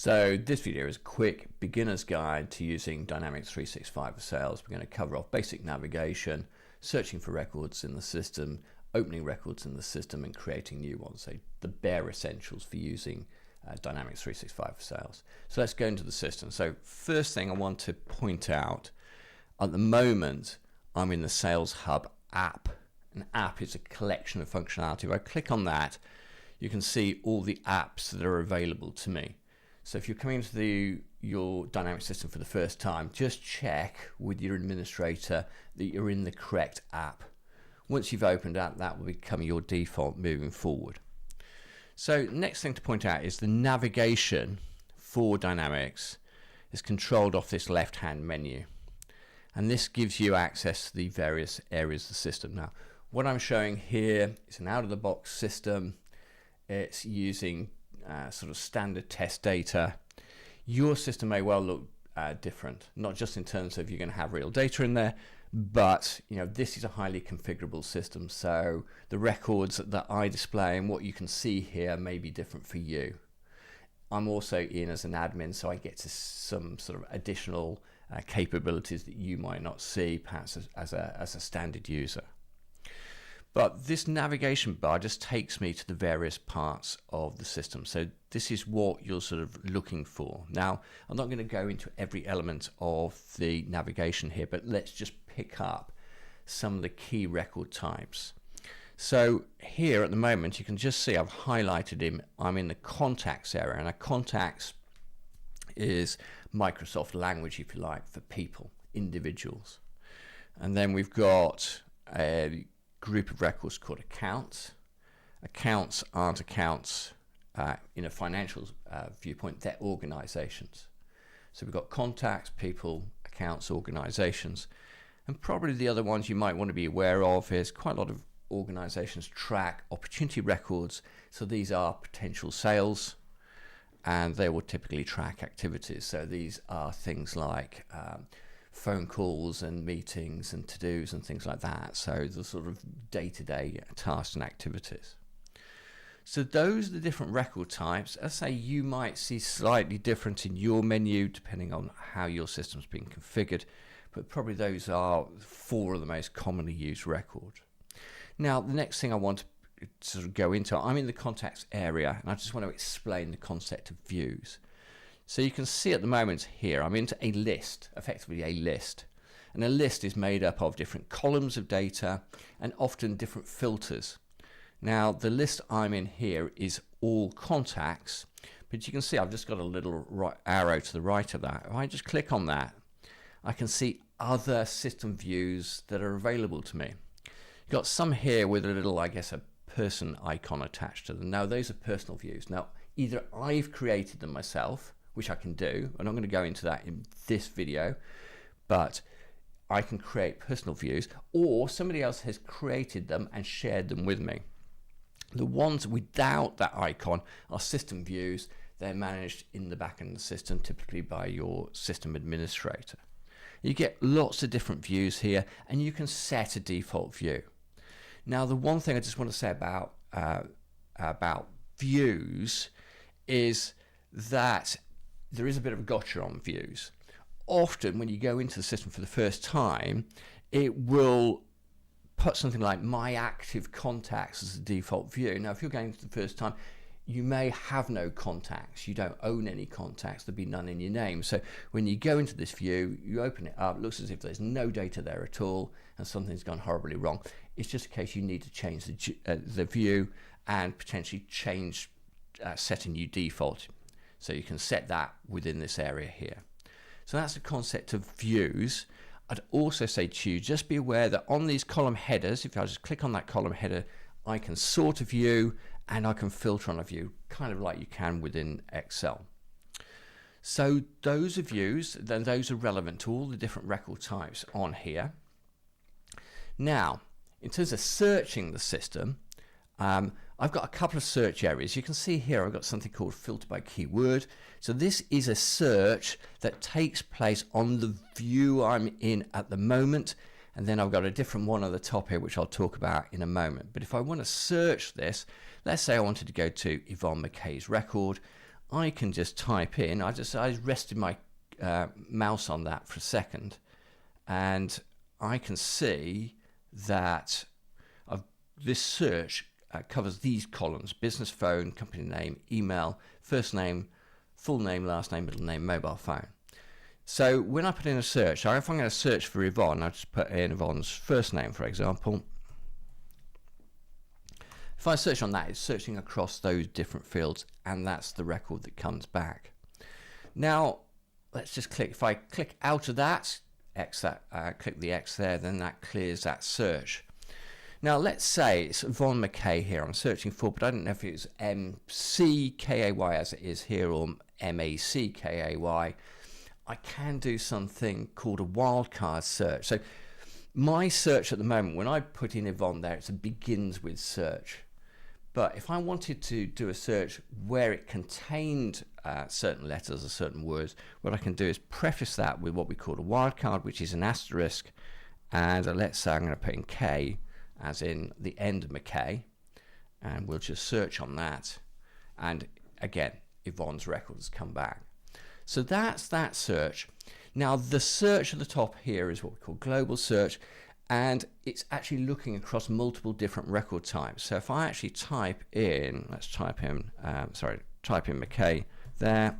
So this video is a quick beginner's guide to using Dynamics 365 for Sales. We're going to cover off basic navigation, searching for records in the system, opening records in the system and creating new ones. So the bare essentials for using Dynamics 365 for Sales. So let's go into the system. So first thing I want to point out, at the moment I'm in the Sales Hub app. An app is a collection of functionality. If I click on that, you can see all the apps that are available to me. So if you're coming into your Dynamics system for the first time, just check with your administrator that you're in the correct app. Once you've opened that will become your default moving forward. So next thing to point out is the navigation for Dynamics is controlled off this left-hand menu. And this gives you access to the various areas of the system. Now, what I'm showing here is an out-of-the-box system. It's using sort of standard test data. Your system may well look different, not just in terms of you're going to have real data in there, but this is a highly configurable system. So the records that I display and what you can see here may be different for you. I'm also in as an admin, so I get to some sort of additional capabilities that you might not see perhaps as a standard user. But this navigation bar just takes me to the various parts of the system. So this is what you're sort of looking for. Now, I'm not going to go into every element of the navigation here, but let's just pick up some of the key record types. So here at the moment, you can just see I've highlighted him. I'm in the contacts area, and a contacts is Microsoft language, if you like, for people, individuals. And then we've got a group of records called accounts. Accounts aren't accounts in a financial viewpoint, they're organizations. So we've got contacts, people, accounts, organizations. And probably the other ones you might want to be aware of is quite a lot of organizations track opportunity records. So these are potential sales and they will typically track activities. So these are things like phone calls and meetings and to-dos and things like that. So the sort of day-to-day tasks and activities. So those are the different record types. As I say, you might see slightly different in your menu depending on how your system's been configured, but probably those are four of the most commonly used records. Now, the next thing I want to sort of go into, I'm in the contacts area, and I just want to explain the concept of views. So you can see at the moment here, I'm into a list, effectively a list. And a list is made up of different columns of data and often different filters. Now, the list I'm in here is all contacts, but you can see I've just got a little arrow to the right of that. If I just click on that, I can see other system views that are available to me. You've got some here with a little, I guess, a person icon attached to them. Now, those are personal views. Now, either I've created them myself, which I can do. I'm not going to go into that in this video, but I can create personal views, or somebody else has created them and shared them with me. The ones without that icon are system views. They're managed in the back end of the system, typically by your system administrator. You get lots of different views here, and you can set a default view. Now, the one thing I just want to say about views is that there is a bit of a gotcha on views. Often when you go into the system for the first time, it will put something like my active contacts as the default view. Now, if you're going for the first time, you may have no contacts. You don't own any contacts. There'll be none in your name. So when you go into this view, you open it up, it looks as if there's no data there at all and something's gone horribly wrong. It's just a case you need to change the view and potentially set a new default. So you can set that within this area here. So that's the concept of views. I'd also say to you, just be aware that on these column headers, if I just click on that column header, I can sort a view and I can filter on a view, kind of like you can within Excel. So those are views, then those are relevant to all the different record types on here. Now, in terms of searching the system, I've got a couple of search areas. You can see here I've got something called filter by keyword. So this is a search that takes place on the view I'm in at the moment, and then I've got a different one at the top here which I'll talk about in a moment. But if I want to search this, let's say I wanted to go to Yvonne McKay's record, I can just type in, I rested my mouse on that for a second, and I can see that this search covers these columns: business phone, company name, email, first name, full name, last name, middle name, mobile phone. So when I put in a search, if I'm going to search for Yvonne, I just put in Yvonne's first name, for example. If I search on that, it's searching across those different fields, and that's the record that comes back. Now, let's just click. If I click out of that, click the X there, then that clears that search. Now, let's say it's Yvonne McKay here I'm searching for, but I don't know if it's MCKAY as it is here or MACKAY. I can do something called a wildcard search. So my search at the moment, when I put in Yvonne there, it begins with search. But if I wanted to do a search where it contained certain letters or certain words, what I can do is preface that with what we call a wildcard, which is an asterisk. And let's say I'm going to put in K, as in the end of McKay, and we'll just search on that. And again, Yvonne's record has come back. So that's that search. Now the search at the top here is what we call global search, and it's actually looking across multiple different record types. So if I actually type in, type in McKay there,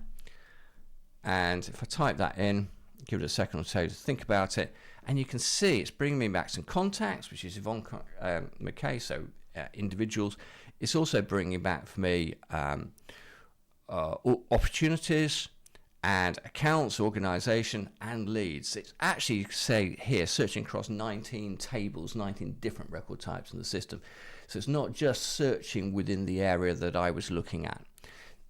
and if I type that in, give it a second or so to think about it, and you can see it's bringing me back some contacts, which is Yvonne McKay, so individuals. It's also bringing back for me opportunities and accounts, organization, and leads. It's actually, say here, searching across 19 tables, 19 different record types in the system. So it's not just searching within the area that I was looking at.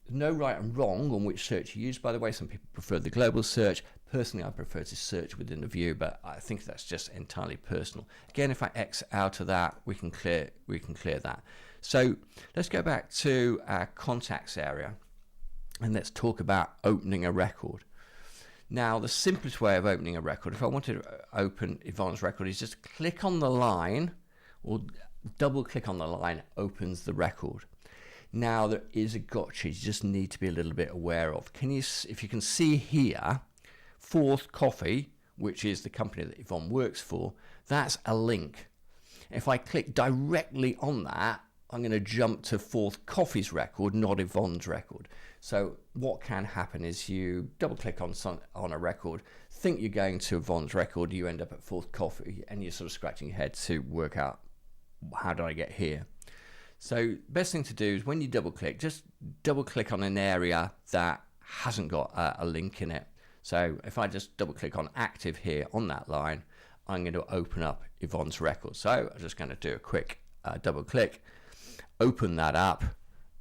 No right and wrong on which search you use, by the way. Some people prefer the global search. Personally, I prefer to search within the view, but I think that's just entirely personal. Again, if I X out of that, we can clear that. So let's go back to our contacts area, and let's talk about opening a record. Now, the simplest way of opening a record, if I wanted to open Yvonne's record, is just click on the line, or double click on the line, opens the record. Now, there is a gotcha you just need to be a little bit aware of. If you can see here, Fourth Coffee, which is the company that Yvonne works for, that's a link. If I click directly on that, I'm going to jump to Fourth Coffee's record, not Yvonne's record. So what can happen is you double click on a record, think you're going to Yvonne's record, you end up at Fourth Coffee, and you're sort of scratching your head to work out, how did I get here? So best thing to do is when you double click, just double click on an area that hasn't got a link in it. So if I just double click on active here on that line, I'm going to open up Yvonne's record. So I'm just going to do a quick double click, open that up,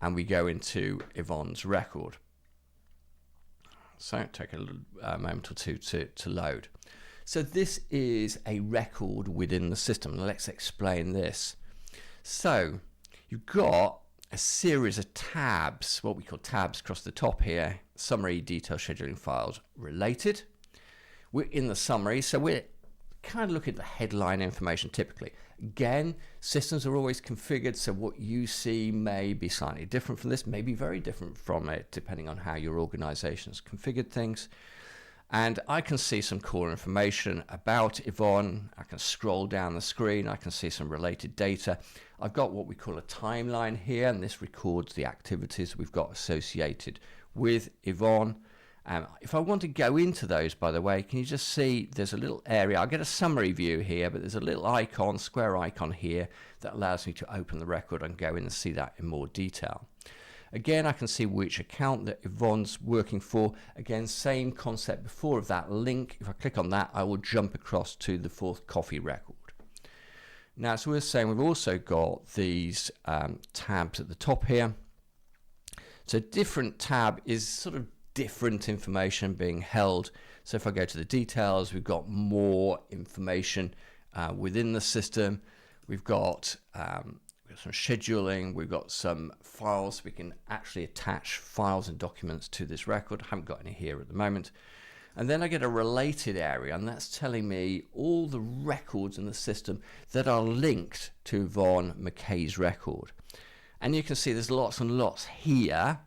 and we go into Yvonne's record. So take a little moment or two to load. So this is a record within the system. Let's explain this. So you've got a series of tabs, what we call tabs across the top here: summary, detail, scheduling, files, related. We're in the summary, so we're kind of looking at the headline information typically. Again, systems are always configured, so what you see may be slightly different from this, may be very different from it, depending on how your organization's configured things. And I can see some core information about Yvonne. I can scroll down the screen. I can see some related data. I've got what we call a timeline here, and this records the activities we've got associated with Yvonne. If I want to go into those, by the way, can you just see there's a little area? I'll get a summary view here, but there's a little icon, square icon here, that allows me to open the record and go in and see that in more detail. Again, I can see which account that Yvonne's working for. Again, same concept before of that link. If I click on that, I will jump across to the Fourth Coffee record. Now, so we're saying we've also got these tabs at the top here. So different tab is sort of different information being held. So if I go to the details, we've got more information within the system. We've got some scheduling, we've got some files. We can actually attach files and documents to this record. I haven't got any here at the moment. And then I get a related area, and that's telling me all the records in the system that are linked to Yvonne McKay's record. And you can see there's lots and lots here.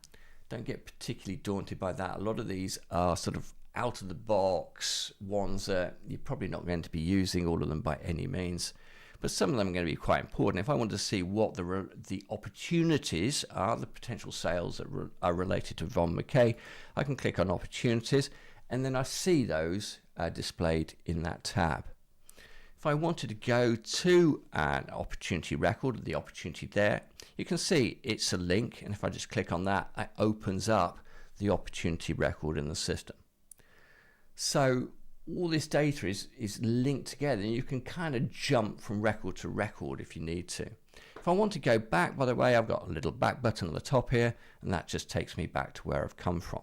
Don't get particularly daunted by that. A lot of these are sort of out of the box ones that you're probably not going to be using all of them by any means, but some of them are going to be quite important. If I want to see what the opportunities are, the potential sales that are related to Von McKay, I can click on opportunities, and then I see those displayed in that tab. If I wanted to go to an opportunity record, the opportunity there, you can see it's a link, and if I just click on that, it opens up the opportunity record in the system. So all this data is linked together, and you can kind of jump from record to record if you need to. If I want to go back, by the way, I've got a little back button on the top here, and that just takes me back to where I've come from.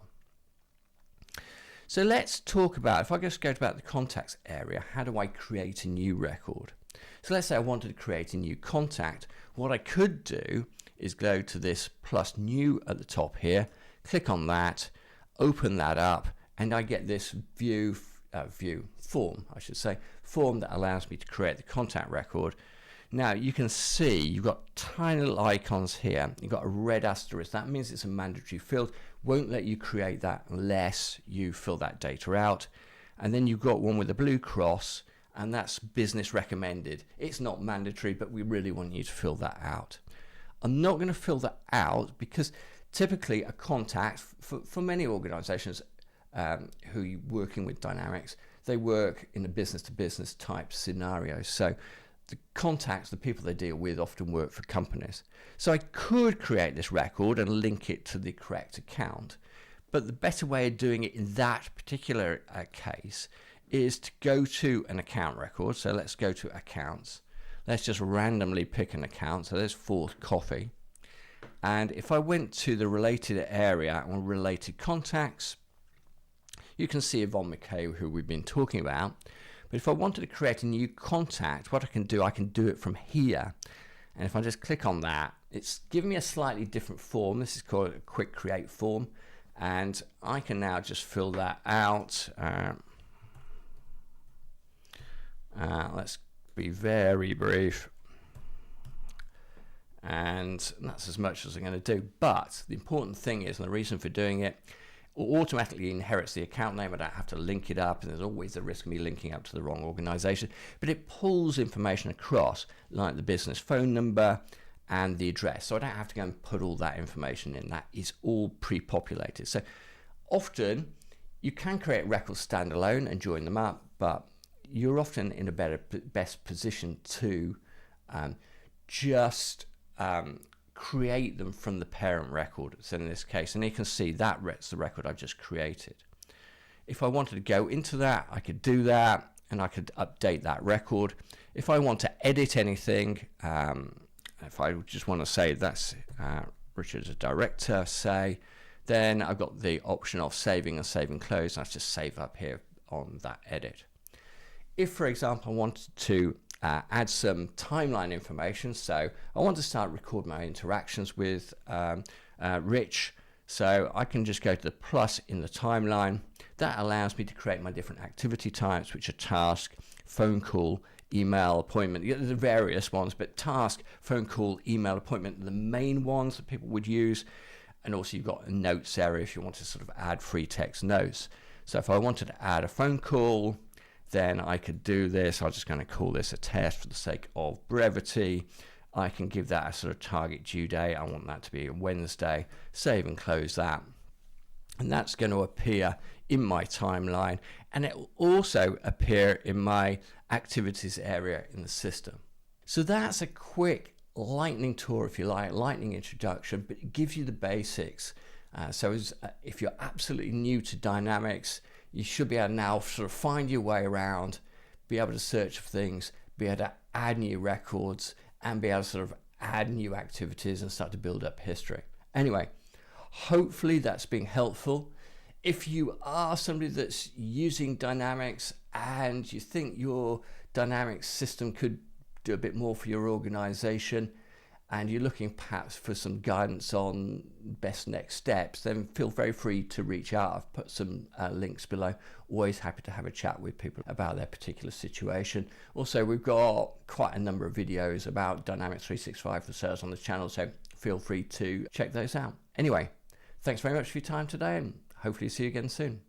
So let's talk about, if I just go about the contacts area, how do I create a new record? So let's say I wanted to create a new contact. What I could do is go to this plus new at the top here, click on that, open that up, and I get this form that allows me to create the contact record. Now you can see you've got tiny little icons here. You've got a red asterisk. That means it's a mandatory field. Won't let you create that unless you fill that data out. And then you've got one with a blue cross, and that's business recommended. It's not mandatory, but we really want you to fill that out. I'm not going to fill that out because typically a contact for many organizations who are working with Dynamics, they work in a business-to-business type scenario. So the contacts, the people they deal with, often work for companies. So I could create this record and link it to the correct account. But the better way of doing it in that particular case is to go to an account record. So let's go to accounts. Let's just randomly pick an account. So there's Fourth Coffee. And if I went to the related area or related contacts, you can see Von McKay, who we've been talking about. But if I wanted to create a new contact, what I can do it from here. And if I just click on that, it's giving me a slightly different form. This is called a quick create form. And I can now just fill that out. Let's be very brief. And that's as much as I'm going to do. But the important thing is, and the reason for doing it, automatically inherits the account name. I don't have to link it up, and there's always the risk of me linking up to the wrong organization, but it pulls information across like the business phone number and the address, so I don't have to go and put all that information in. That is all pre-populated. So often you can create records standalone and join them up, but you're often in a best position to create them from the parent record. So in this case, and you can see that's the record I've just created. If I wanted to go into that, I could do that, and I could update that record. If I want to edit anything, if I just want to say that's Richard as a director, say, then I've got the option of saving and save and close. I just save up here on that edit. If, for example, I wanted to add some timeline information, so I want to start recording my interactions with Rich, so I can just go to the plus in the timeline. That allows me to create my different activity types, which are task, phone call, email, appointment. There's various ones, but task, phone call, email, appointment are the main ones that people would use. And also you've got a notes area if you want to sort of add free text notes. So if I wanted to add a phone call, then I could do this. I'm just going to call this a test for the sake of brevity. I can give that a sort of target due date. I want that to be a Wednesday. Save and close that. And that's going to appear in my timeline. And it will also appear in my activities area in the system. So that's a quick lightning tour, if you like, lightning introduction, but it gives you the basics. If you're absolutely new to Dynamics, you should be able to now sort of find your way around, be able to search for things, be able to add new records, and be able to sort of add new activities and start to build up history. Anyway, hopefully that's been helpful. If you are somebody that's using Dynamics and you think your Dynamics system could do a bit more for your organization, and you're looking perhaps for some guidance on best next steps, then feel very free to reach out. I've put some links below. Always happy to have a chat with people about their particular situation. Also, we've got quite a number of videos about Dynamics 365 for Sales on the channel, so feel free to check those out. Anyway, Thanks very much for your time today, and hopefully see you again soon.